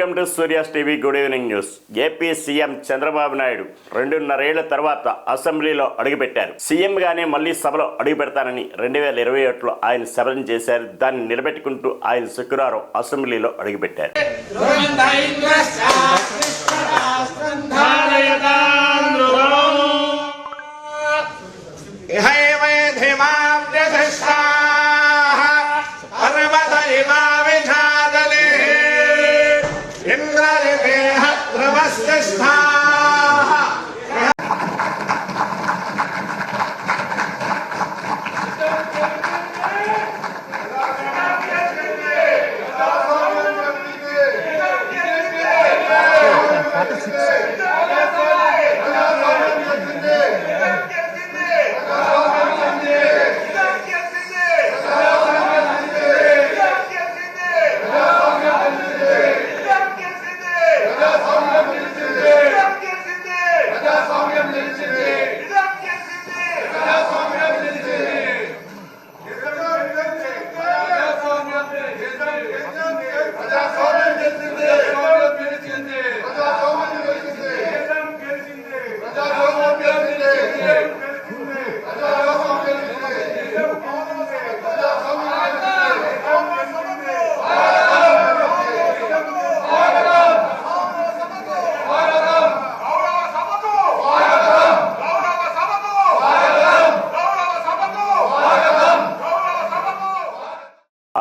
Welcome to Surya's TV good evening news. AP CM Chandrababu Naidu 2.5 ఏళ్ల తర్వాత అసెంబ్లీలో అడుగుపెట్టారు. సీఎంగానే మళ్లీ సభలో అడుగు పెడతానని 2021లో ఆయన శపథం చేశారు. దాన్ని నిలబెట్టుకుంటూ ఆయన శుక్రవారం అసెంబ్లీలో అడుగుపెట్టారు.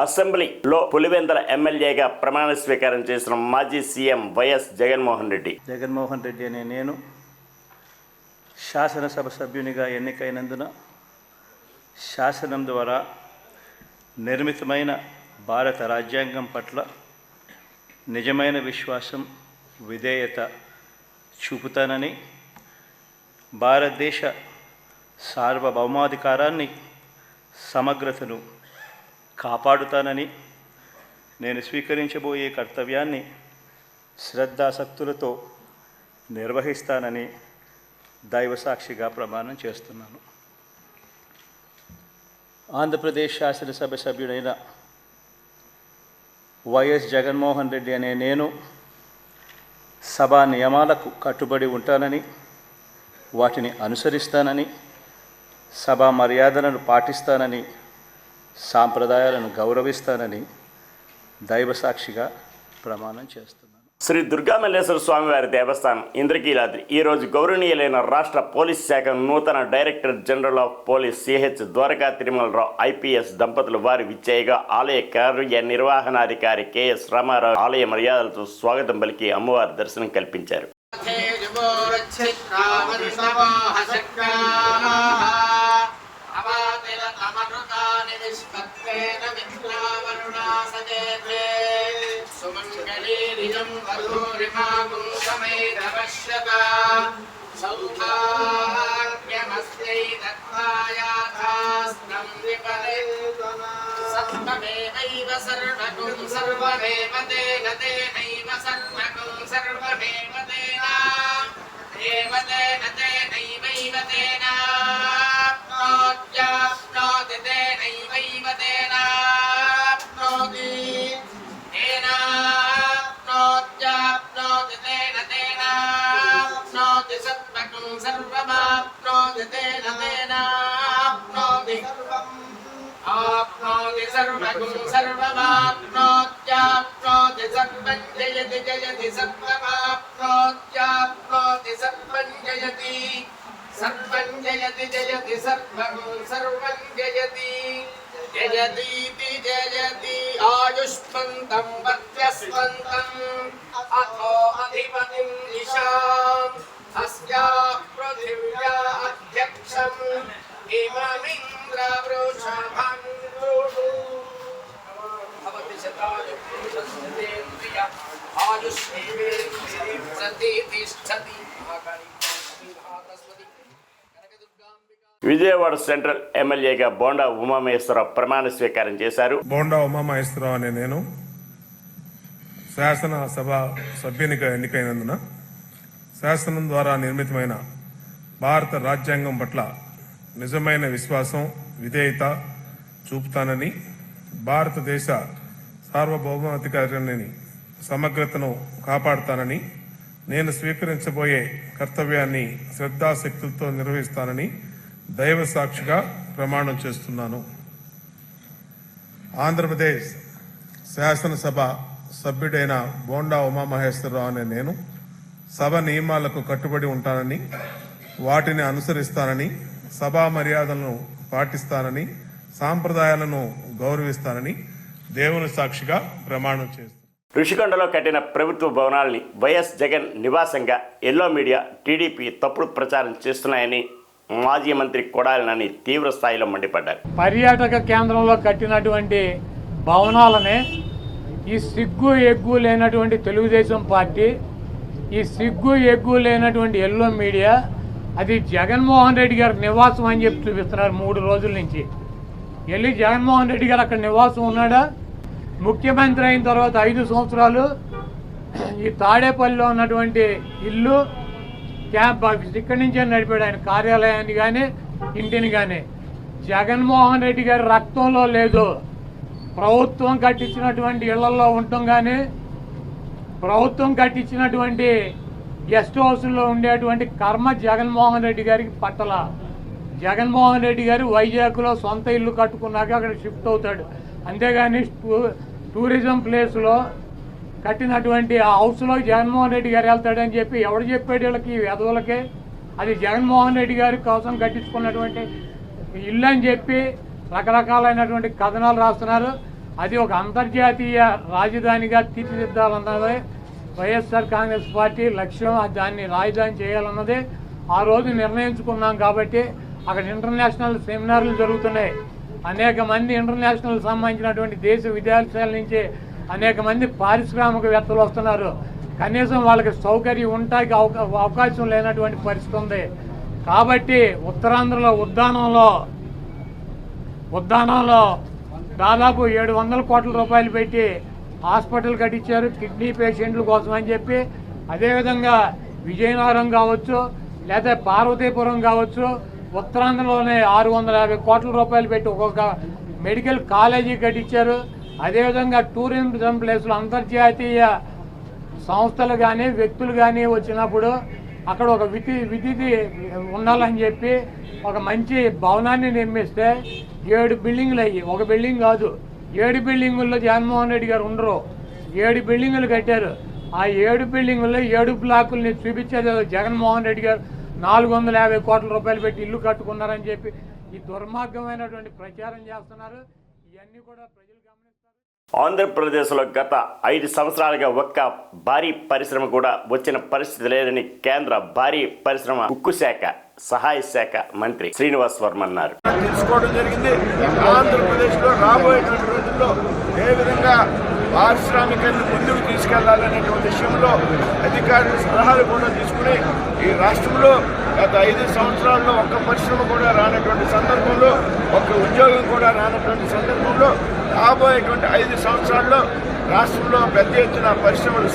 అసెంబ్లీలో పులివెందుల ఎమ్మెల్యేగా ప్రమాణ స్వీకారం చేసిన మాజీ సీఎం వైఎస్ జగన్మోహన్ రెడ్డి అనే నేను శాసనసభ సభ్యునిగా ఎన్నికైనందున శాసనం ద్వారా నిర్మితమైన భారత రాజ్యాంగం పట్ల నిజమైన విశ్వాసం, విధేయత చూపుతానని, భారతదేశ సార్వభౌమాధికారాన్ని, సమగ్రతను కాపాడుతానని, నేను స్వీకరించబోయే కర్తవ్యాన్ని శ్రద్ధాసక్తులతో నిర్వహిస్తానని దైవసాక్షిగా ప్రమాణం చేస్తున్నాను. ఆంధ్రప్రదేశ్ శాసనసభ సభ్యుడైన వైఎస్ జగన్మోహన్ రెడ్డి అనే నేను సభా నియమాలకు కట్టుబడి ఉంటానని, వాటిని అనుసరిస్తానని, సభా మర్యాదలను పాటిస్తానని, సాంప్రదాయాలను గౌరవిస్తానని దైవసాక్షిగా ప్రమాణం చేస్తున్నాను. శ్రీ దుర్గామల్లేశ్వర స్వామివారి దేవస్థానం ఇంద్రకీలాద్రి ఈరోజు గౌరవనీయులైన రాష్ట్ర పోలీస్ శాఖ నూతన director general of police CH Dwaraka Tirumala Rao IPS దంపతులు వారి విచ్చేయగా ఆలయ కార్య నిర్వహణాధికారి కెఎస్ రామారావు ఆలయ మర్యాదలతో స్వాగతం పలికి అమ్మవారి దర్శనం కల్పించారు. జయతి ఆయుష్మంతం వత్యస్వంతం అథో అధిపతిం నిశాం అస్యా పృథివ్యా అధ్యక్షం ఇమమింద్ర వృషభం భవతి శతాయు పురుషేంద్రియ ఆయుష్యేంద్రియ ప్రతిష్ఠతి. విజయవాడ సెంట్రల్ ఎమ్మెల్యేగా బోండా ఉమామహేశ్వరరావు ప్రమాణ స్వీకారం చేశారు. బోండా ఉమామహేశ్వరరావు అనే నేను శాసనసభ సభ్యునిగా ఎన్నికైనందున శాసనం ద్వారా నిర్మితమైన భారత రాజ్యాంగం పట్ల నిజమైన విశ్వాసం, విధేయత చూపుతానని, భారతదేశ సార్వభౌమాధికారాన్ని, సమగ్రతను కాపాడుతానని, నేను స్వీకరించబోయే కర్తవ్యాన్ని శ్రద్ధాశక్తులతో నిర్వహిస్తానని దైవ సాక్షిగా ప్రమాణం చేస్తున్నాను. ఆంధ్రప్రదేశ్ శాసనసభ సభ్యుడైన బోండా ఉమామహేశ్వరరావు అనే నేను సభ నియమాలకు కట్టుబడి ఉంటానని, వాటిని అనుసరిస్తానని, సభా మర్యాదలను పాటిస్తానని, సాంప్రదాయాలను గౌరవిస్తానని దేవుని సాక్షిగా ప్రమాణం చేస్తాను. ఋషికొండలో కట్టిన ప్రభుత్వ భవనాల్ని వైఎస్ జగన్ నివాసంగా ఎల్లో మీడియా, టీడీపీ తప్పుడు ప్రచారం చేస్తున్నాయని మాజీ మంత్రి కొడాలి నాని తీవ్ర స్థాయిలో మండిపడ్డారు. పర్యాటక కేంద్రంలో కట్టినటువంటి భవనాలనే ఈ సిగ్గు ఎగ్గు లేనటువంటి తెలుగుదేశం పార్టీ, ఈ సిగ్గు ఎగ్గు లేనటువంటి ఎల్లో మీడియా అది జగన్మోహన్ రెడ్డి గారి నివాసం అని చెప్పి చూపిస్తున్నారు 3 రోజుల నుంచి. వెళ్ళి జగన్మోహన్ రెడ్డి గారు అక్కడ నివాసం ఉన్నాడా? ముఖ్యమంత్రి అయిన తర్వాత 5 సంవత్సరాలు ఈ తాడేపల్లిలో ఉన్నటువంటి ఇల్లు, క్యాంప్ ఆఫీస్ ఇక్కడి నుంచే నడిపాడు ఆయన కార్యాలయాన్ని కానీ ఇంటిని కానీ. జగన్మోహన్ రెడ్డి గారి రక్తంలో లేదు. ప్రభుత్వం కట్టించినటువంటి ఇళ్లలో ఉండటం కానీ, ప్రభుత్వం కట్టించినటువంటి గెస్ట్ హౌస్లో ఉండేటువంటి కర్మ జగన్మోహన్ రెడ్డి గారికి పట్టల. జగన్మోహన్ రెడ్డి గారు వైజాగ్లో సొంత ఇల్లు కట్టుకున్నాక అక్కడ షిఫ్ట్ అవుతాడు. అంతేగాని టూరిజం ప్లేస్లో కట్టినటువంటి ఆ హౌస్లో జగన్మోహన్ రెడ్డి గారు వెళ్తాడని చెప్పి ఎవడు చెప్పాడు వీళ్ళకి, వెధవులకే? అది జగన్మోహన్ రెడ్డి గారి కోసం కట్టించుకున్నటువంటి ఇల్లు అని చెప్పి రకరకాలైనటువంటి కథనాలు రాస్తున్నారు. అది ఒక అంతర్జాతీయ రాజధానిగా తీర్చిదిద్దాలన్నదే వైఎస్ఆర్ కాంగ్రెస్ పార్టీ లక్ష్యం. దాన్ని రాజధాని చేయాలన్నదే ఆ రోజు నిర్ణయించుకున్నాం. కాబట్టి అక్కడ ఇంటర్నేషనల్ సెమినార్లు జరుగుతున్నాయి. అనేక మంది ఇంటర్నేషనల్ సంబంధించినటువంటి దేశ విదేశాల నుంచి అనేక మంది పారిశ్రామికవేత్తలు వస్తున్నారు. కనీసం వాళ్ళకి సౌకర్యం ఉండటానికి అవకాశం లేనటువంటి పరిస్థితి ఉంది. కాబట్టి ఉత్తరాంధ్రలో ఉద్దానంలో దాదాపు 700 కోట్ల రూపాయలు పెట్టి హాస్పిటల్ కట్టించారు కిడ్నీ పేషెంట్ల కోసం అని చెప్పి. అదేవిధంగా విజయనగరం కావచ్చు, లేదా పార్వతీపురం కావచ్చు, ఉత్తరాంధ్రలోనే 650 కోట్ల రూపాయలు పెట్టి ఒక్కొక్క మెడికల్ కాలేజీ కట్టించారు. అదేవిధంగా టూరిజం ప్లేస్లో అంతర్జాతీయ సంస్థలు కానీ వ్యక్తులు కానీ వచ్చినప్పుడు అక్కడ ఒక విధి ఉండాలని చెప్పి ఒక మంచి భవనాన్ని నిర్మిస్తే 7 బిల్డింగులు అయ్యి, ఒక బిల్డింగ్ కాదు 7 బిల్డింగుల్లో జగన్మోహన్ రెడ్డి గారు ఉండరు. 7 బిల్డింగులు కట్టారు. ఆ 7 బిల్డింగుల్లో 7 బ్లాకుల్ని చూపించేది జగన్మోహన్ రెడ్డి గారు 450 కోట్ల రూపాయలు పెట్టి ఇల్లు కట్టుకున్నారని చెప్పి ఈ దుర్మార్గమైనటువంటి ప్రచారం చేస్తున్నారు. ఇవన్నీ కూడా ప్రజలు గమనిస్తారు. ఆంధ్రప్రదేశ్లో గత 5 సంవత్సరాలుగా ఒక్క భారీ పరిశ్రమ కూడా వచ్చిన పరిస్థితి లేదని కేంద్ర భారీ పరిశ్రమ ఉక్కు శాఖ సహాయ శాఖ మంత్రి శ్రీనివాస్ వర్మ అన్నారు. తెలుసుకోవడం జరిగింది. ఆంధ్రప్రదేశ్లో రాబోయేటువంటి రోజుల్లో ఏ విధంగా పారిశ్రామికాన్ని ముందుకు తీసుకెళ్లాలనేటువంటి విషయంలో అధికారుల సలహాలు కూడా తీసుకుని ఈ రాష్ట్రంలో గత 5 సంవత్సరాల్లో ఒక్క పరిశ్రమ కూడా రానటువంటి సందర్భంలో, ఒక్క ఉద్యోగం కూడా రానటువంటి సందర్భంలో రాబోయేటువంటి 5 సంవత్సరాల్లో రాష్ట్రంలో పెద్ద ఎత్తున పరిశ్రమలు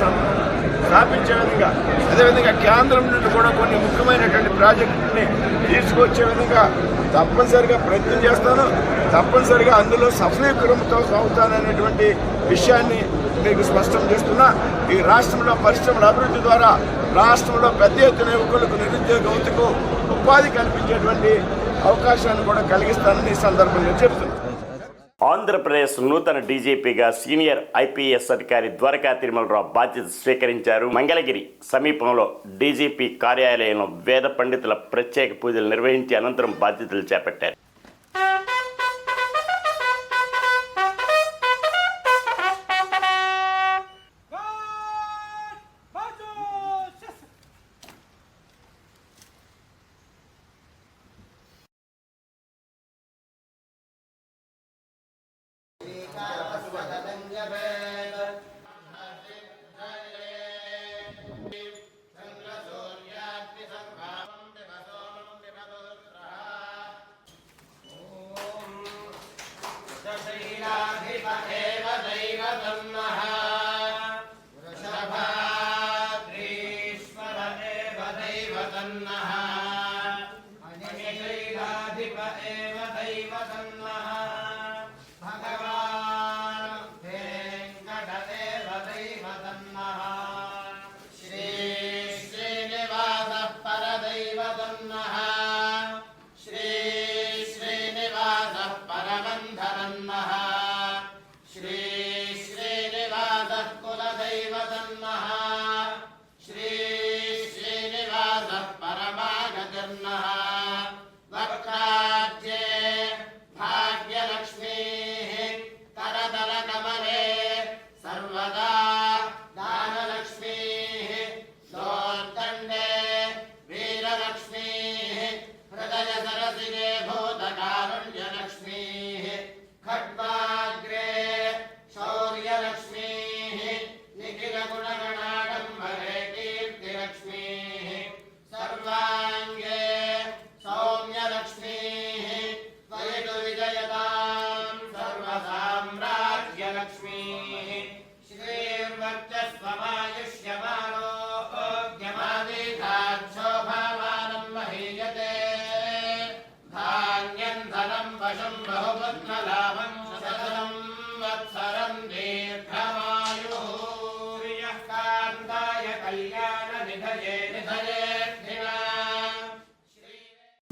స్థాపించే విధంగా, అదేవిధంగా కేంద్రం నుండి కూడా కొన్ని ముఖ్యమైనటువంటి ప్రాజెక్టుని తీసుకొచ్చే విధంగా తప్పనిసరిగా ప్రయత్నం చేస్తాను. తప్పనిసరిగా అందులో సఫలీకరంతో సాగుతాననేటువంటి విషయాన్ని మీకు స్పష్టం చేస్తున్నా. ఈ రాష్ట్రంలో పరిశ్రమల అభివృద్ధి ద్వారా రాష్ట్రంలో పెద్ద ఎత్తున యువకులకు నిరుద్యోగ ఉపాధి కల్పించేటువంటి అవకాశాన్ని కూడా కలిగిస్తానని ఈ సందర్భంగా చెప్తున్నాను. ఆంధ్రప్రదేశ్ నూతన డీజీపీగా సీనియర్ ఐపీఎస్ అధికారి ద్వారకా తిరుమలరావు బాధ్యత స్వీకరించారు. మంగళగిరి సమీపంలో డీజీపీ కార్యాలయంలో వేద పండితుల ప్రత్యేక పూజలు నిర్వహించి అనంతరం బాధ్యతలు చేపట్టారు. భగవాన్ వెంకటదేవ దైవతన్న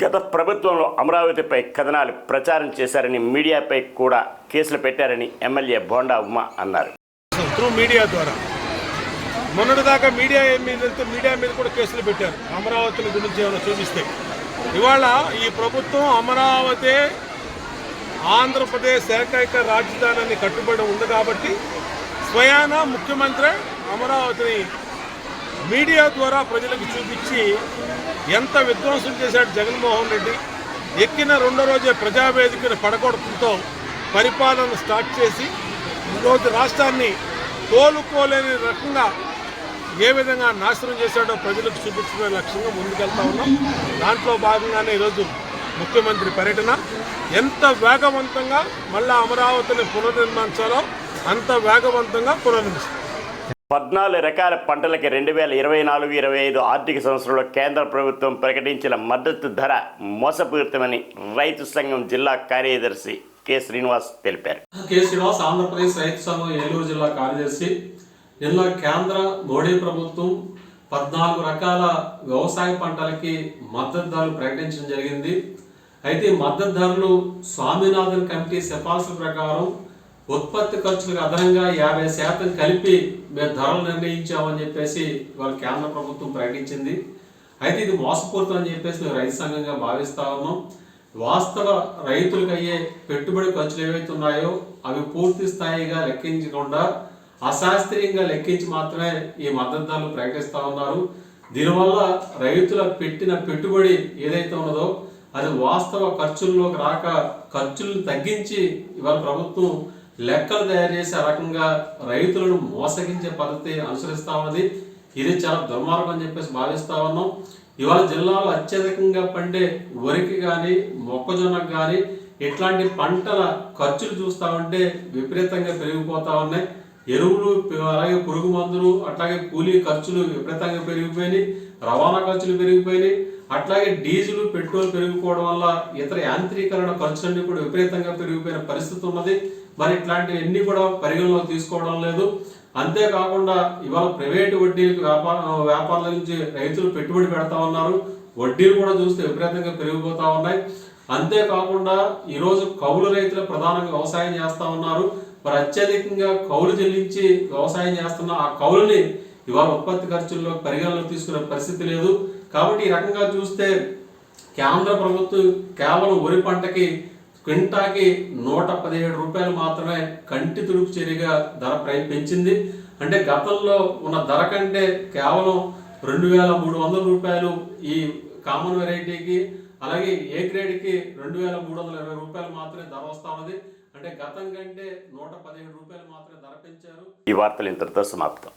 గత ప్రభుత్వంలో అమరావతిపై కథనాలు ప్రచారం చేశారని, మీడియాపై కూడా కేసులు పెట్టారని ఎమ్మెల్యే బోండా ఉమ అన్నారు. త్రూ మీడియా ద్వారా మొన్నటిదాకా మీడియా మీద కూడా కేసులు పెట్టారు. అమరావతిని గురించి ఏమైనా చూపిస్తే ఇవాళ ఈ ప్రభుత్వం అమరావతి ఆంధ్రప్రదేశ్ ఏకైక రాజధానిని కట్టుబడి ఉంది కాబట్టి స్వయాన ముఖ్యమంత్రి అమరావతిని మీడియా ద్వారా ప్రజలకు చూపించి ఎంత విధ్వంసం చేశాడు జగన్మోహన్ రెడ్డి. ఎక్కిన రెండో రోజే ప్రజావేదికను పడగొట్టడంతో పరిపాలన స్టార్ట్ చేసి ఈరోజు రాష్ట్రాన్ని కోలుకోలేని రకంగా ఏ విధంగా నాశనం చేశాడో ప్రజలకు చూపించే లక్ష్యంగా ముందుకెళ్తా ఉన్నాం. దాంట్లో భాగంగానే ఈరోజు ముఖ్యమంత్రి పర్యటన ఎంత వేగవంతంగా మళ్ళా అమరావతిని పునర్నిర్మించాలో అంత వేగవంతంగా పునర్నిర్మిస్తాం. 14 రకాల పంటలకి 2024-25 ఆర్థిక సంవత్సరంలో కేంద్ర ప్రభుత్వం ప్రకటించిన మద్దతు ధర మోసపూరితమని రైతు సంఘం జిల్లా కార్యదర్శి కె శ్రీనివాస్ తెలిపారు. కె శ్రీనివాస్, ఆంధ్రప్రదేశ్ రైతు సంఘం ఏలూరు జిల్లా కార్యదర్శి. నిన్న కేంద్ర మోడీ ప్రభుత్వం 14 రకాల వ్యవసాయ పంటలకి మద్దతు ధరలు ప్రకటించడం జరిగింది. అయితే మద్దతు ధరలు స్వామినాథన్ కమిటీ సిఫార్సుల ప్రకారం ఉత్పత్తి ఖర్చులకు అదనంగా 50% కలిపి మేము ధరలు నిర్ణయించామని చెప్పేసి ఇవాళ కేంద్ర ప్రభుత్వం ప్రకటించింది. అయితే ఇది మోసపూరితం అని చెప్పేసి మేము రైతు సంఘంగా భావిస్తా ఉన్నాం. వాస్తవ రైతులకు అయ్యే పెట్టుబడి ఖర్చులు ఏవైతే ఉన్నాయో అవి పూర్తి స్థాయిగా లెక్కించకుండా అశాస్త్రీయంగా లెక్కించి మాత్రమే ఈ మద్దతు ధరలు ప్రకటిస్తూ ఉన్నారు. దీనివల్ల రైతుల పెట్టిన పెట్టుబడి ఏదైతే ఉన్నదో అది వాస్తవ ఖర్చుల్లోకి రాక ఖర్చులను తగ్గించి ఇవాళ ప్రభుత్వం లెక్కలు తయారు చేసి ఆ రకంగా రైతులను మోసగించే పద్ధతి అనుసరిస్తా ఉన్నది. ఇది చాలా దుర్మార్గం అని చెప్పేసి భావిస్తా ఉన్నాం. ఇవాళ జిల్లాలో అత్యధికంగా పండే వరికి కానీ మొక్కజొన్నకు కానీ ఇట్లాంటి పంటల ఖర్చులు చూస్తా ఉంటే విపరీతంగా పెరిగిపోతా ఉన్నాయి. ఎరువులు, అలాగే పురుగు మందులు, అట్లాగే కూలీ ఖర్చులు విపరీతంగా పెరిగిపోయినాయి. రవాణా ఖర్చులు పెరిగిపోయినాయి. అట్లాగే డీజిల్, పెట్రోల్ పెరిగిపోవడం వల్ల ఇతర యాంత్రీకరణ ఖర్చులన్నీ కూడా విపరీతంగా పెరిగిపోయిన పరిస్థితి ఉన్నది. మరి ఇట్లాంటివన్నీ కూడా పరిగణలోకి తీసుకోవడం లేదు. అంతేకాకుండా ఇవాళ ప్రైవేటు వడ్డీలకు వ్యాపారాల నుంచి రైతులు పెట్టుబడి పెడతా ఉన్నారు. వడ్డీలు కూడా చూస్తే విపరీతంగా పెరిగిపోతా ఉన్నాయి. అంతేకాకుండా ఈరోజు కౌలు రైతులు ప్రధానంగా వ్యవసాయం చేస్తూ ఉన్నారు. మరి అత్యధికంగా కౌలు చెల్లించి వ్యవసాయం చేస్తున్న ఆ కౌలుని ఇవాళ ఉత్పత్తి ఖర్చుల్లో పరిగణలోకి తీసుకునే పరిస్థితి లేదు. కాబట్టి ఈ రకంగా చూస్తే కేంద్ర ప్రభుత్వం కేవలం వరి పంటకి క్వింటాకి 117 రూపాయలు మాత్రమే కంటి తుడుపు చర్యగా ధర పెంచింది. అంటే గతంలో ఉన్న ధర కంటే కేవలం 2300 రూపాయలు ఈ కామన్ వెరైటీకి, అలాగే ఏ గ్రేడ్కి 2320 రూపాయలు మాత్రమే ధర వస్తా ఉన్నది. అంటే గతం కంటే 117 రూపాయలు మాత్రమే ధర పెంచారు. ఈ వార్తలు ఇంతటితో సమాప్తం.